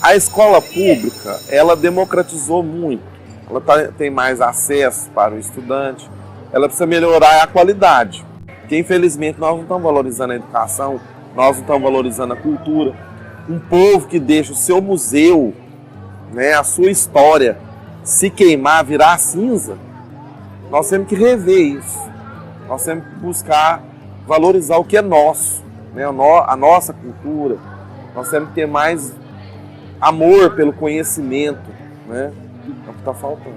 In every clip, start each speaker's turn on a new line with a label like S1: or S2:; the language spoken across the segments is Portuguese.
S1: A escola pública, ela democratizou muito, ela tem mais acesso para o estudante, ela precisa melhorar a qualidade, porque infelizmente nós não estamos valorizando a educação, nós não estamos valorizando a cultura. Um povo que deixa o seu museu, né, a sua história, se queimar, virar cinza, nós temos que rever isso, nós temos que buscar valorizar o que é nosso, né, a nossa cultura, nós temos que ter mais amor pelo conhecimento, né? É o que está faltando.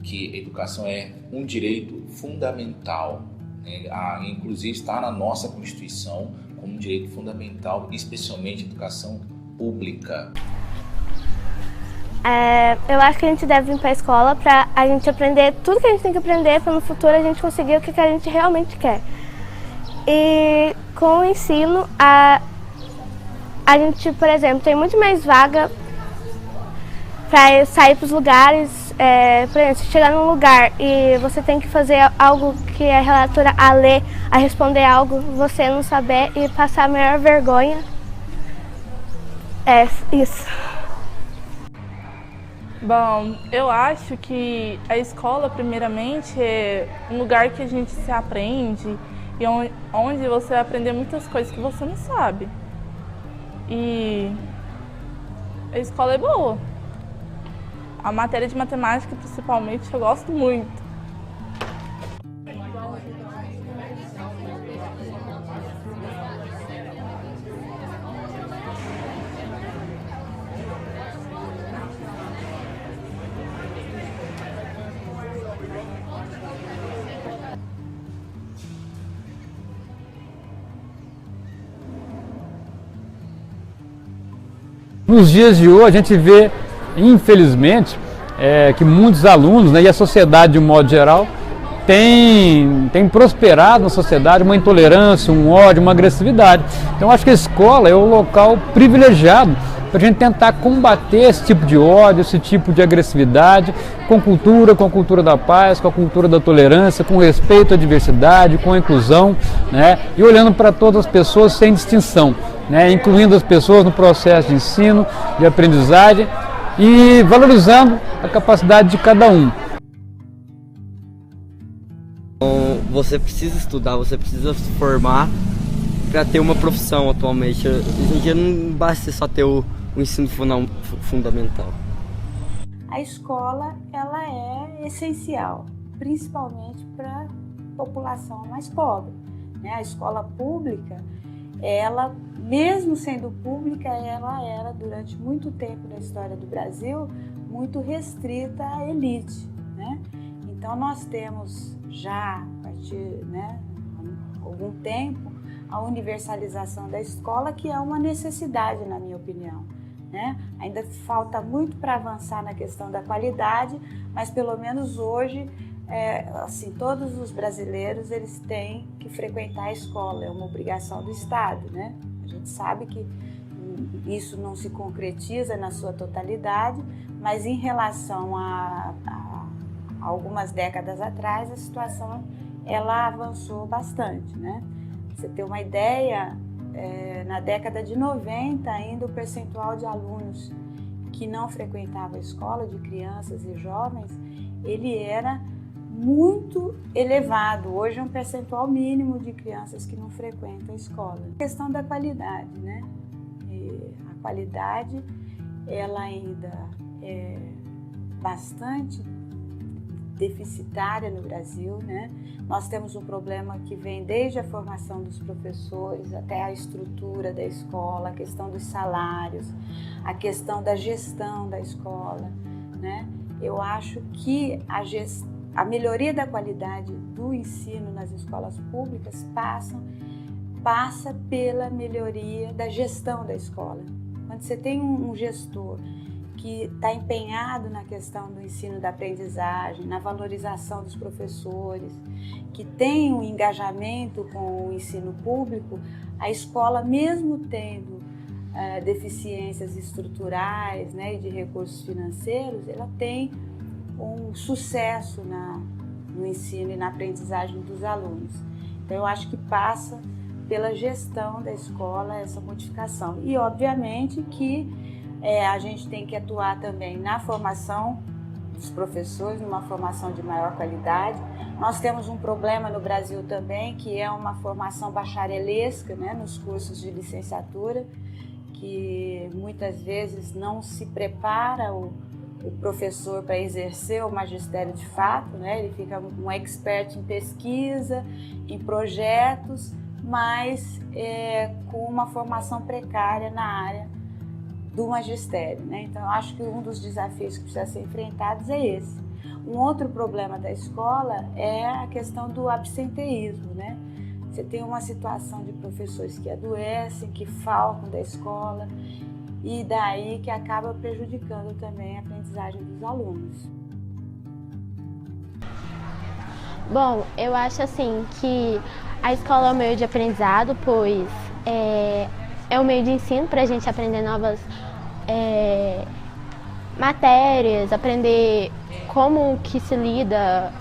S2: Que a educação é um direito fundamental, né? Inclusive está na nossa Constituição como um direito fundamental, especialmente a educação pública.
S3: Eu acho que a gente deve vir para a escola para a gente aprender tudo que a gente tem que aprender para no futuro a gente conseguir o que a gente realmente quer. E com o ensino, a gente, por exemplo, tem muito mais vaga para sair para os lugares. Por exemplo, se chegar num lugar e você tem que fazer algo que é relatora a ler, a responder algo, você não saber e passar a maior vergonha. É isso.
S4: Bom, eu acho que a escola, primeiramente, é um lugar que a gente se aprende e onde você vai aprender muitas coisas que você não sabe. E a escola é boa. A matéria de matemática, principalmente, eu gosto muito.
S5: Nos dias de hoje a gente vê, infelizmente, que muitos alunos, né, e a sociedade de um modo geral tem prosperado na sociedade uma intolerância, um ódio, uma agressividade. Então acho que a escola é o local privilegiado para a gente tentar combater esse tipo de ódio, esse tipo de agressividade, com a cultura da paz, com a cultura da tolerância, com respeito à diversidade, com a inclusão, né, e olhando para todas as pessoas sem distinção, né, incluindo as pessoas no processo de ensino, de aprendizagem e valorizando a capacidade de cada um.
S6: Você precisa estudar, você precisa se formar para ter uma profissão atualmente. Hoje em dia não basta só ter o ensino fundamental.
S7: A escola, ela é essencial, principalmente para a população mais pobre, né? A escola pública, ela, mesmo sendo pública, ela era, durante muito tempo na história do Brasil, muito restrita à elite, né? Então nós temos já, a partir, né, há algum tempo, a universalização da escola, que é uma necessidade, na minha opinião, né? Ainda falta muito para avançar na questão da qualidade, mas pelo menos hoje, assim, todos os brasileiros eles têm que frequentar a escola, é uma obrigação do Estado, né? A gente sabe que isso não se concretiza na sua totalidade, mas em relação a algumas décadas atrás, a situação ela avançou bastante, né? Você ter uma ideia, na década de 90 ainda o percentual de alunos que não frequentavam a escola, de crianças e jovens, ele era muito elevado. Hoje é um percentual mínimo de crianças que não frequentam a escola. A questão da qualidade, né? A qualidade, ela ainda é bastante deficitária no Brasil, né? Nós temos um problema que vem desde a formação dos professores até a estrutura da escola, a questão dos salários, a questão da gestão da escola, né? Eu acho que a melhoria da qualidade do ensino nas escolas públicas passa pela melhoria da gestão da escola. Quando você tem um gestor que está empenhado na questão do ensino da aprendizagem, na valorização dos professores, que tem um engajamento com o ensino público, a escola, mesmo tendo deficiências estruturais, né, e de recursos financeiros, ela tem um sucesso no ensino e na aprendizagem dos alunos. Então, eu acho que passa pela gestão da escola essa modificação. E, obviamente, que a gente tem que atuar também na formação dos professores, numa formação de maior qualidade. Nós temos um problema no Brasil também, que é uma formação bacharelesca, né, nos cursos de licenciatura, que muitas vezes não se prepara o professor para exercer o magistério de fato, né? Ele fica um expert em pesquisa, em projetos, mas com uma formação precária na área do magistério, né? Então, eu acho que um dos desafios que precisa ser enfrentados é esse. Um outro problema da escola é a questão do absenteísmo, né? Você tem uma situação de professores que adoecem, que faltam da escola, e daí que acaba prejudicando também a aprendizagem dos alunos.
S3: Bom, eu acho assim que a escola é um meio de aprendizado, pois é um meio de ensino para a gente aprender novas matérias, aprender como que se lida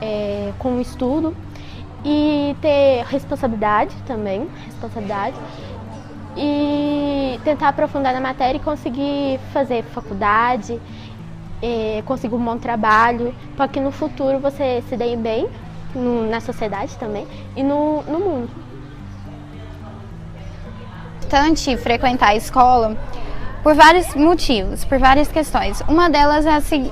S3: com o estudo e ter responsabilidade também, e tentar aprofundar na matéria e conseguir fazer faculdade, conseguir um bom trabalho, para que no futuro você se dê bem na sociedade também e no mundo.
S8: Importante frequentar a escola por vários motivos, por várias questões. Uma delas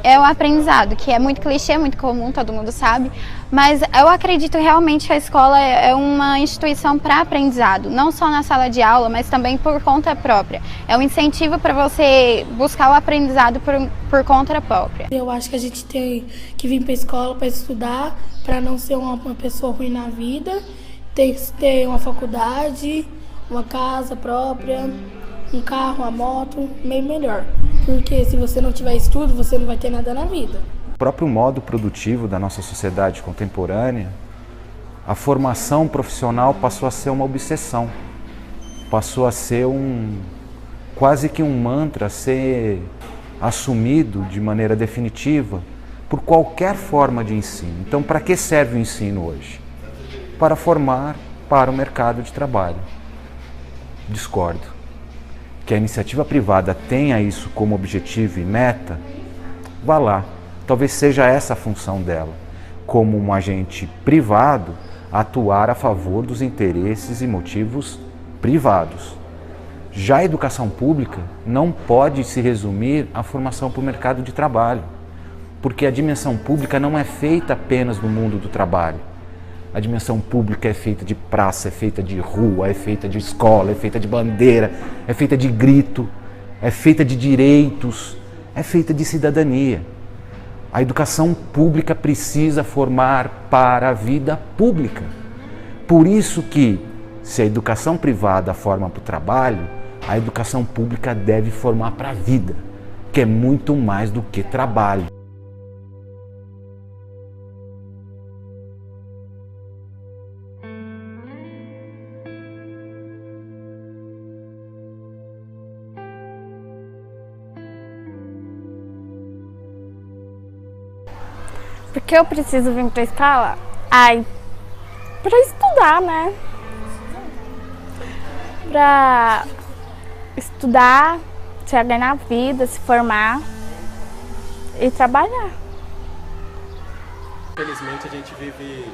S8: é o aprendizado, que é muito clichê, muito comum, todo mundo sabe, mas eu acredito realmente que a escola é uma instituição para aprendizado, não só na sala de aula, mas também por conta própria. É um incentivo para você buscar o aprendizado por conta própria.
S9: Eu acho que a gente tem que vir para a escola para estudar, para não ser uma pessoa ruim na vida, tem que ter uma faculdade, uma casa própria, um carro, uma moto, meio melhor. Porque se você não tiver estudo, você não vai ter nada na vida.
S10: O próprio modo produtivo da nossa sociedade contemporânea, a formação profissional passou a ser uma obsessão. Passou a ser quase que um mantra a ser assumido de maneira definitiva por qualquer forma de ensino. Então, para que serve o ensino hoje? Para formar para o mercado de trabalho. Discordo. Que a iniciativa privada tenha isso como objetivo e meta, vá lá. Talvez seja essa a função dela, como um agente privado, atuar a favor dos interesses e motivos privados. Já a educação pública não pode se resumir à formação para o mercado de trabalho, porque a dimensão pública não é feita apenas no mundo do trabalho. A dimensão pública é feita de praça, é feita de rua, é feita de escola, é feita de bandeira, é feita de grito, é feita de direitos, é feita de cidadania. A educação pública precisa formar para a vida pública. Por isso que, se a educação privada forma para o trabalho, a educação pública deve formar para a vida, que é muito mais do que trabalho.
S3: Porque eu preciso vir pra escola? Pra estudar, né? Pra estudar, chegar na vida, se formar e trabalhar.
S11: Infelizmente, a gente vive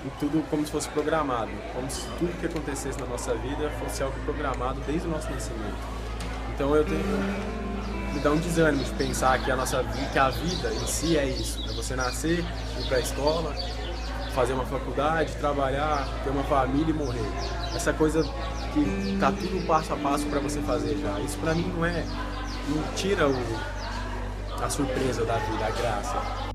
S11: em tudo como se fosse programado, como se tudo que acontecesse na nossa vida fosse algo programado desde o nosso nascimento. Então me dá um desânimo de pensar que a vida em si é isso, é você nascer, ir para a escola, fazer uma faculdade, trabalhar, ter uma família e morrer. Essa coisa que tá tudo passo a passo para você fazer já. Isso para mim não tira a surpresa da vida, a graça.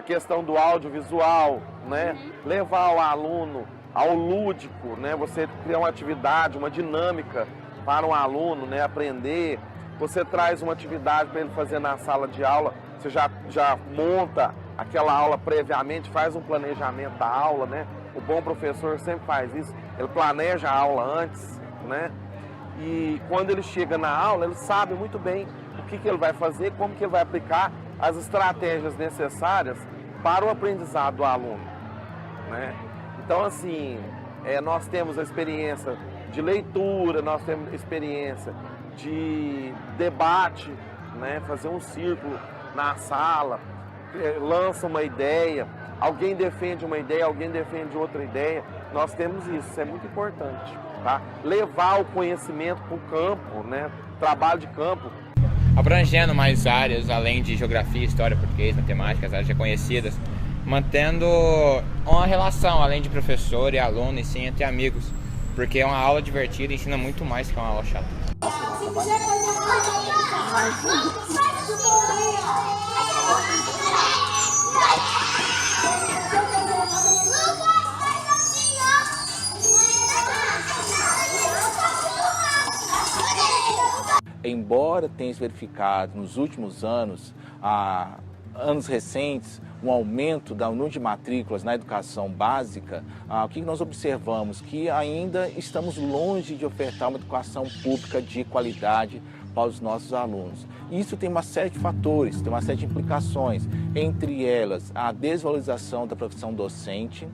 S1: a questão do audiovisual, né? Levar o aluno ao lúdico, né? Você criar uma atividade, uma dinâmica para um aluno, né? Aprender. Você traz uma atividade para ele fazer na sala de aula, você já monta aquela aula previamente, faz um planejamento da aula, né? O bom professor sempre faz isso, ele planeja a aula antes, né? E quando ele chega na aula, ele sabe muito bem o que ele vai fazer, como que ele vai aplicar as estratégias necessárias para o aprendizado do aluno, né? Então, assim, nós temos a experiência de leitura, nós temos experiência de debate, né? Fazer um círculo na sala, lança uma ideia, alguém defende uma ideia, alguém defende outra ideia. Nós temos isso é muito importante, tá? Levar o conhecimento para o campo, né? Trabalho de campo.
S12: Abrangendo mais áreas, além de geografia, história, português, matemática, as áreas já conhecidas, mantendo uma relação, além de professor e aluno, e sim entre amigos, porque é uma aula divertida e ensina muito mais que uma aula chata.
S2: Embora tenha se verificado nos últimos anos, anos recentes, um aumento do número de matrículas na educação básica, o que nós observamos? Que ainda estamos longe de ofertar uma educação pública de qualidade para os nossos alunos. Isso tem uma série de fatores, tem uma série de implicações, entre elas a desvalorização da profissão docente,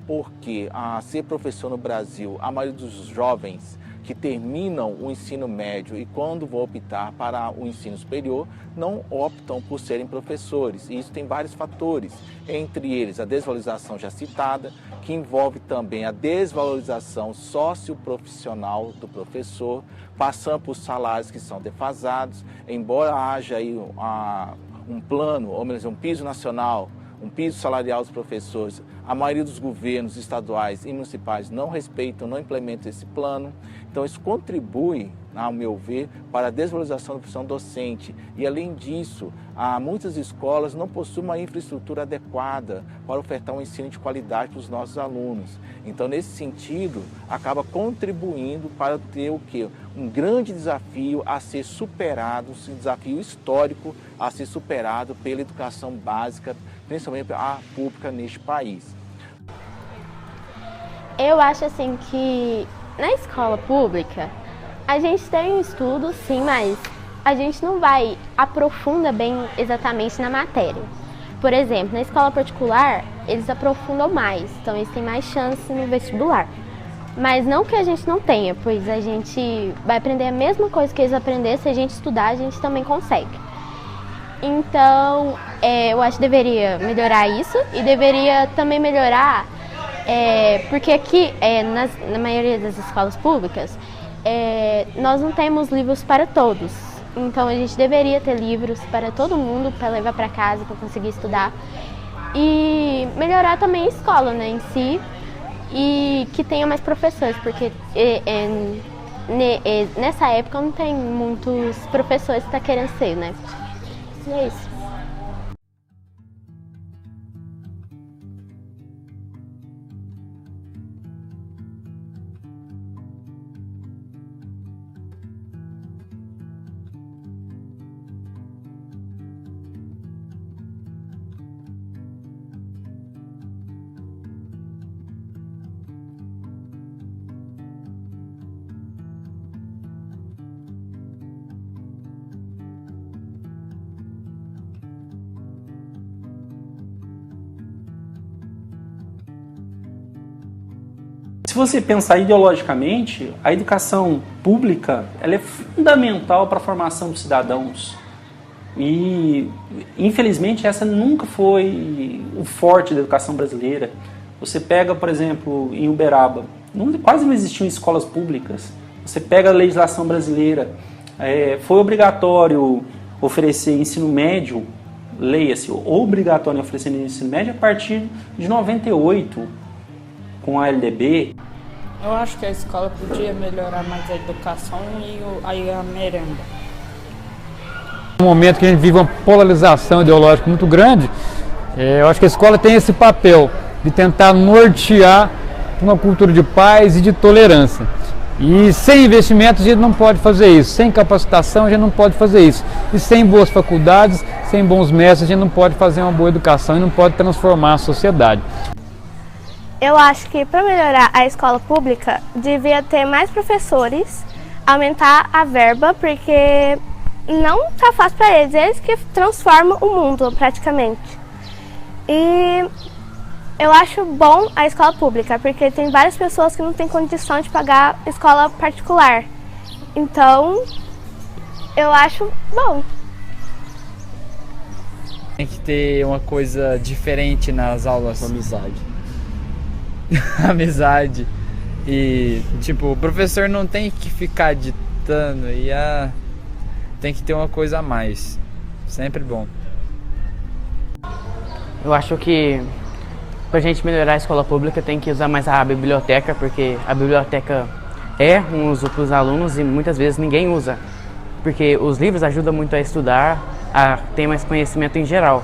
S2: porque ser professor no Brasil, a maioria dos jovens que terminam o ensino médio e quando vão optar para o ensino superior, não optam por serem professores. E isso tem vários fatores, entre eles a desvalorização já citada, que envolve também a desvalorização socioprofissional do professor, passando por salários que são defasados, embora haja aí um plano, ou melhor, um piso nacional, um piso salarial dos professores, a maioria dos governos estaduais e municipais não respeitam, não implementam esse plano. Então isso contribui, ao meu ver, para a desvalorização da profissão docente. E além disso, muitas escolas não possuem uma infraestrutura adequada para ofertar um ensino de qualidade para os nossos alunos. Então, nesse sentido, acaba contribuindo para ter o quê? Um grande desafio a ser superado, um desafio histórico a ser superado pela educação básica, principalmente a pública neste país.
S3: Eu acho assim que na escola pública a gente tem estudo, sim, mas a gente não vai aprofunda bem exatamente na matéria. Por exemplo, na escola particular eles aprofundam mais, então eles têm mais chance no vestibular. Mas não que a gente não tenha, pois a gente vai aprender a mesma coisa que eles aprenderam, se a gente estudar a gente também consegue. Então, eu acho que deveria melhorar isso e deveria também melhorar, porque aqui, na maioria das escolas públicas, nós não temos livros para todos. Então, a gente deveria ter livros para todo mundo, para levar para casa, para conseguir estudar. E melhorar também a escola, né, em si, e que tenha mais professores, porque nessa época não tem muitos professores que estão querendo ser, né. E é isso.
S13: Se você pensar ideologicamente, a educação pública ela é fundamental para a formação dos cidadãos. E, infelizmente, essa nunca foi o forte da educação brasileira. Você pega, por exemplo, em Uberaba, quase não existiam escolas públicas. Você pega a legislação brasileira, foi obrigatório oferecer ensino médio, leia-se, obrigatório oferecer ensino médio a partir de 98, com a LDB.
S14: Eu acho que a escola podia melhorar mais a educação e a merenda.
S5: No momento que a gente vive uma polarização ideológica muito grande, Eu acho que a escola tem esse papel de tentar nortear uma cultura de paz e de tolerância. E sem investimentos a gente não pode fazer isso, sem capacitação a gente não pode fazer isso. E sem boas faculdades, sem bons mestres, a gente não pode fazer uma boa educação e não pode transformar a sociedade.
S3: Eu acho que para melhorar a escola pública, devia ter mais professores, aumentar a verba, porque não está fácil para eles que transformam o mundo praticamente. E eu acho bom a escola pública, porque tem várias pessoas que não têm condição de pagar escola particular. Então, eu acho bom.
S15: Tem que ter uma coisa diferente nas aulas.
S6: Amizade.
S15: Amizade. E, tipo, o professor não tem que ficar ditando, tem que ter uma coisa a mais. Sempre bom.
S16: Eu acho que pra gente melhorar a escola pública tem que usar mais a biblioteca, porque a biblioteca é um uso para os alunos e muitas vezes ninguém usa, porque os livros ajudam muito a estudar, a ter mais conhecimento em geral.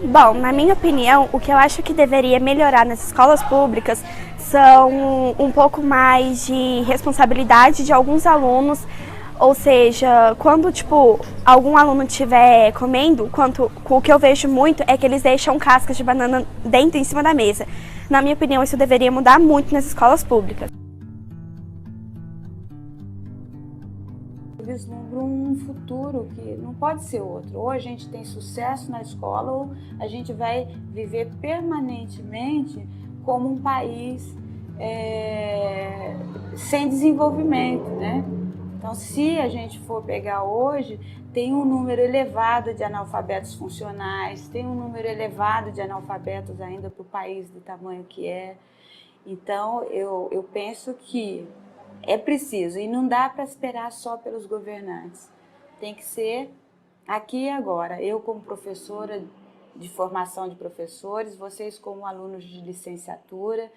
S17: Bom, na minha opinião, o que eu acho que deveria melhorar nas escolas públicas são um pouco mais de responsabilidade de alguns alunos, ou seja, quando algum aluno estiver comendo, o que eu vejo muito é que eles deixam cascas de banana dentro em cima da mesa. Na minha opinião, isso deveria mudar muito nas escolas públicas.
S7: Eu vislumbro um futuro que não pode ser outro. Ou a gente tem sucesso na escola, ou a gente vai viver permanentemente como um país sem desenvolvimento, né? Então, se a gente for pegar hoje, tem um número elevado de analfabetos funcionais, tem um número elevado de analfabetos ainda para o país do tamanho que é. Então, eu penso que é preciso, e não dá para esperar só pelos governantes. Tem que ser aqui e agora. Eu, como professora de formação de professores, vocês como alunos de licenciatura,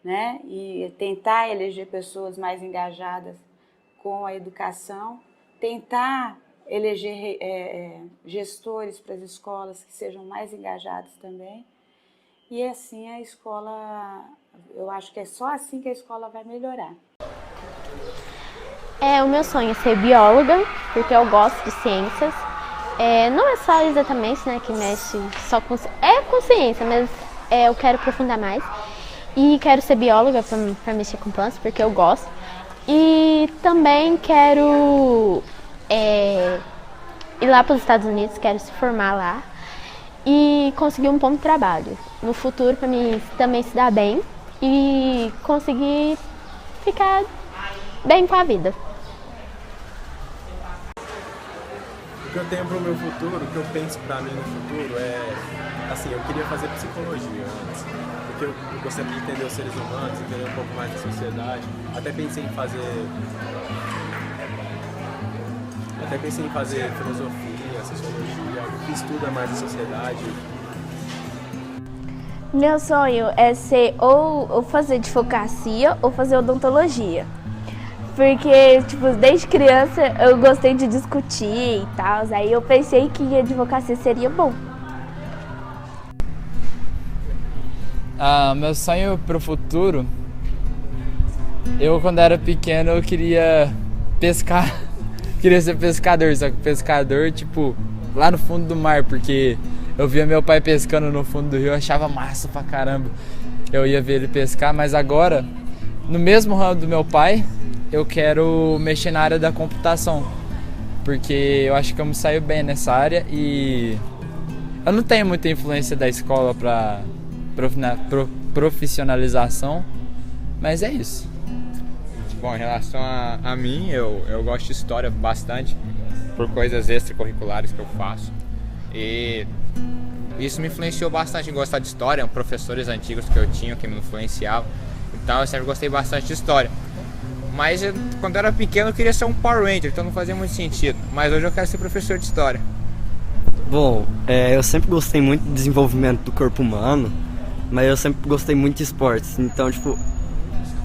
S7: né? E tentar eleger pessoas mais engajadas com a educação, tentar eleger gestores para as escolas que sejam mais engajados também. E assim a escola, eu acho que é só assim que a escola vai melhorar.
S3: O meu sonho é ser bióloga, porque eu gosto de ciências. Não é só exatamente, né, que mexe só com... com ciência, mas eu quero aprofundar mais. E quero ser bióloga para mexer com plantas, porque eu gosto. E também quero ir lá para os Estados Unidos, quero se formar lá. E conseguir um bom trabalho no futuro para mim também se dar bem e conseguir ficar bem com a vida.
S11: O que eu tenho para o meu futuro, o que eu penso para mim no futuro assim, eu queria fazer psicologia antes, porque eu gostaria de entender os seres humanos, entender um pouco mais da sociedade. Até pensei em fazer filosofia, sociologia, algo que estuda mais a sociedade.
S3: Meu sonho é ser ou fazer advocacia ou fazer odontologia. Porque, desde criança eu gostei de discutir e tal, aí eu pensei que a advocacia seria bom.
S15: Meu sonho pro futuro, quando era pequeno eu queria pescar, queria ser pescador, só que pescador, lá no fundo do mar, porque eu via meu pai pescando no fundo do rio, eu achava massa pra caramba, eu ia ver ele pescar, mas agora, no mesmo ramo do meu pai, eu quero mexer na área da computação, porque eu acho que eu me saio bem nessa área e eu não tenho muita influência da escola para profissionalização, mas é isso.
S12: Bom, em relação a mim, eu gosto de história bastante, por coisas extracurriculares que eu faço, e isso me influenciou bastante em gostar de história, professores antigos que eu tinha que me influenciavam, então eu sempre gostei bastante de história. Mas quando eu era pequeno eu queria ser um Power Ranger, então não fazia muito sentido. Mas hoje eu quero ser professor de história.
S6: Bom, eu sempre gostei muito do desenvolvimento do corpo humano, mas eu sempre gostei muito de esportes. Então,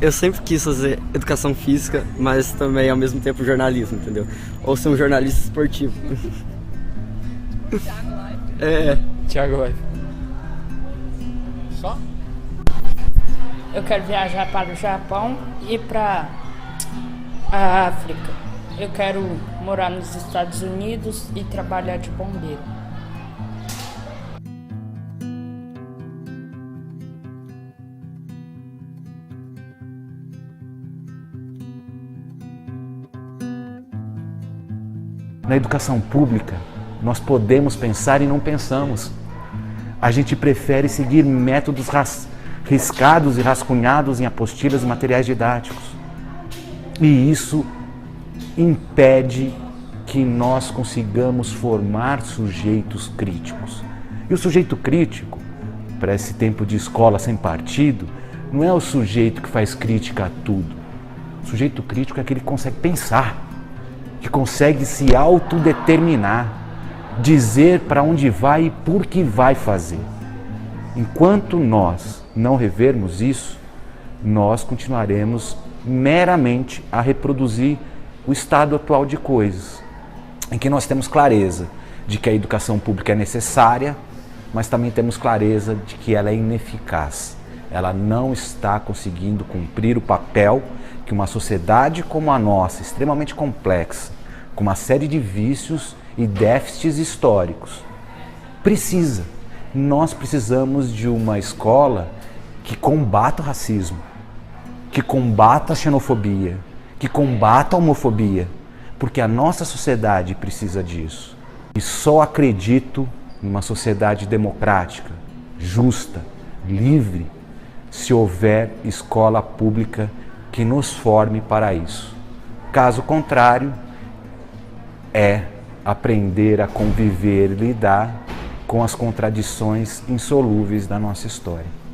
S6: eu sempre quis fazer educação física, mas também ao mesmo tempo jornalismo, entendeu? Ou ser um jornalista esportivo.
S15: Thiago Life.
S14: Só? Eu quero viajar para o Japão e para a África. Eu quero morar nos Estados Unidos e trabalhar de bombeiro.
S10: Na educação pública, nós podemos pensar e não pensamos. A gente prefere seguir métodos riscados e rascunhados em apostilas e materiais didáticos. E isso impede que nós consigamos formar sujeitos críticos. E o sujeito crítico, para esse tempo de escola sem partido, não é o sujeito que faz crítica a tudo. O sujeito crítico é aquele que consegue pensar, que consegue se autodeterminar, dizer para onde vai e por que vai fazer. Enquanto nós não revermos isso, nós continuaremos meramente a reproduzir o estado atual de coisas, em que nós temos clareza de que a educação pública é necessária, mas também temos clareza de que ela é ineficaz. Ela não está conseguindo cumprir o papel que uma sociedade como a nossa, extremamente complexa, com uma série de vícios e déficits históricos, precisa. Nós precisamos de uma escola que combata o racismo, que combata a xenofobia, que combata a homofobia, porque a nossa sociedade precisa disso. E só acredito numa sociedade democrática, justa, livre, se houver escola pública que nos forme para isso. Caso contrário, é aprender a conviver e lidar com as contradições insolúveis da nossa história.